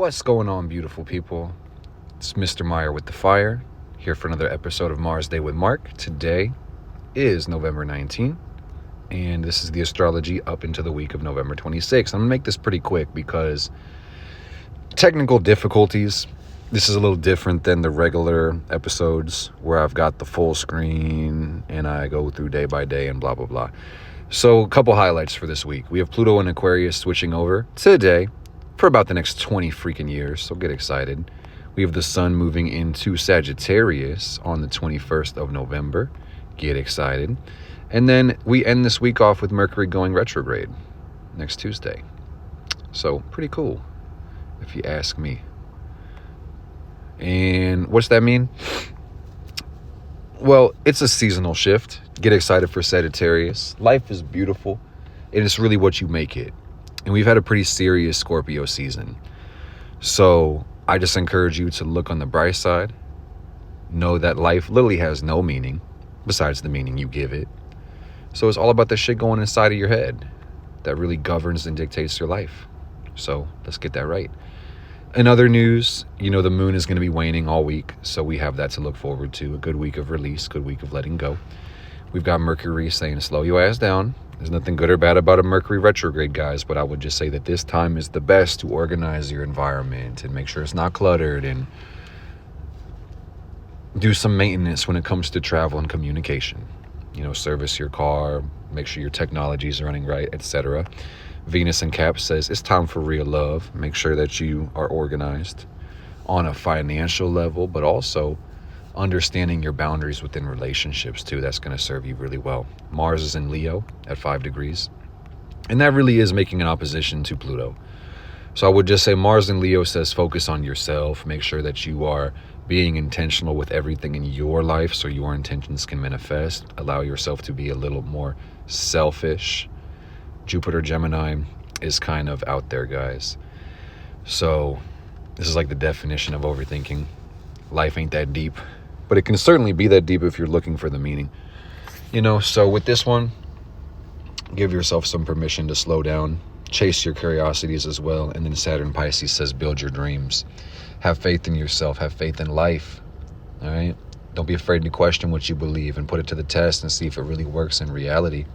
What's going on, beautiful people? It's Mr. Meyer with the Fire, here for another episode of Mars Day with Mark. Today is November 19th, and this is the astrology up into the week of November 26th. I'm going to make this pretty quick because technical difficulties. This is a little different than the regular episodes where I've got the full screen and I go through day by day and blah, blah, blah. So a couple highlights for this week. We have Pluto and Aquarius switching over today for about the next 20 freaking years, so get excited. We have the sun moving into Sagittarius on the 21st of November. Get excited. And then we end this week off with Mercury going retrograde next Tuesday. So pretty cool, if you ask me. And what's that mean? Well, it's a seasonal shift. Get excited for Sagittarius. Life is beautiful, and it's really what you make it. And we've had a pretty serious Scorpio season. So I just encourage you to look on the bright side. Know that life literally has no meaning besides the meaning you give it. So it's all about the shit going inside of your head that really governs and dictates your life. So let's get that right. In other news, the moon is going to be waning all week. So we have that to look forward to. A good week of release, good week of letting go. We've got Mercury saying slow your ass down. There's nothing good or bad about a Mercury retrograde, guys, but I would just say that this time is the best to organize your environment and make sure it's not cluttered and do some maintenance when it comes to travel and communication. Service your car, make sure your technology is running right, etc. Venus in Cap says it's time for real love. Make sure that you are organized on a financial level, but also understanding your boundaries within relationships too. That's going to serve you really well. Mars is in Leo at 5 degrees, and that really is making an opposition to Pluto. So I would just say Mars in Leo says focus on yourself. Make sure that you are being intentional with everything in your life so your intentions can manifest. Allow yourself to be a little more selfish. Jupiter Gemini is kind of out there, guys. So this is like the definition of overthinking. Life ain't that deep, but it can certainly be that deep if you're looking for the meaning. So with this one, give yourself some permission to slow down, chase your curiosities as well. And then Saturn Pisces says build your dreams. Have faith in yourself, have faith in life. All right? Don't be afraid to question what you believe and put it to the test and see if it really works in reality.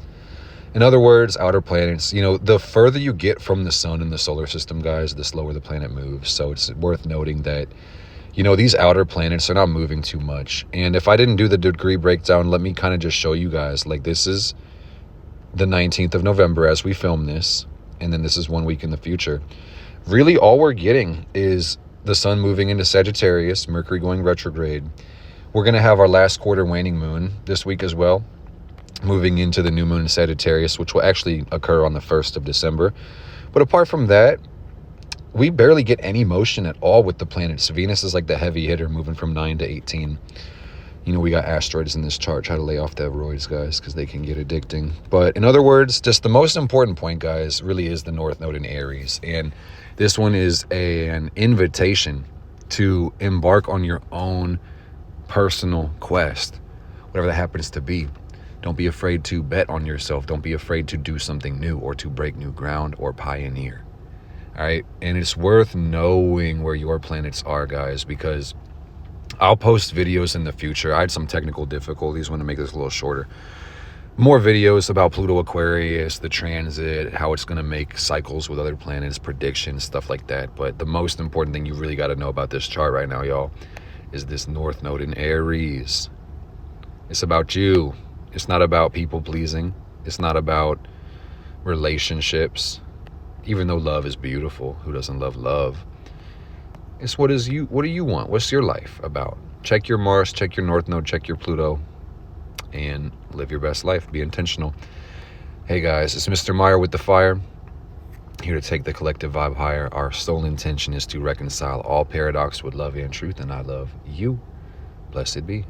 In other words, outer planets, the further you get from the sun in the solar system, guys, the slower the planet moves. So it's worth noting that these outer planets are not moving too much. And if I didn't do the degree breakdown, let me kind of just show you guys. Like, this is the 19th of November as we film this. And then this is 1 week in the future. Really, all we're getting is the sun moving into Sagittarius, Mercury going retrograde. We're going to have our last quarter waning moon this week as well, moving into the new moon in Sagittarius, which will actually occur on the 1st of December. But apart from that, we barely get any motion at all with the planets. Venus is like the heavy hitter, moving from 9 to 18. We got asteroids in this chart. Try to lay off the roids, guys, because they can get addicting. But in other words, just the most important point, guys, really is the North Node in Aries. And this one is an invitation to embark on your own personal quest, whatever that happens to be. Don't be afraid to bet on yourself. Don't be afraid to do something new or to break new ground or pioneer. All right. And it's worth knowing where your planets are, guys, because I'll post videos in the future. I had some technical difficulties. Want to make this a little shorter. More videos about Pluto Aquarius, the transit, how it's going to make cycles with other planets, predictions, stuff like that. But the most important thing you really got to know about this chart right now, y'all, is this North Node in Aries. It's about you. It's not about people pleasing. It's not about relationships. Even though love is beautiful, who doesn't love love? It's what do you want? What's your life about? Check your Mars, check your North Node, check your Pluto, and live your best life. Be intentional. Hey guys, it's Mr. Meyer with the Fire, here to take the collective vibe higher. Our sole intention is to reconcile all paradox with love and truth, and I love you. Blessed be.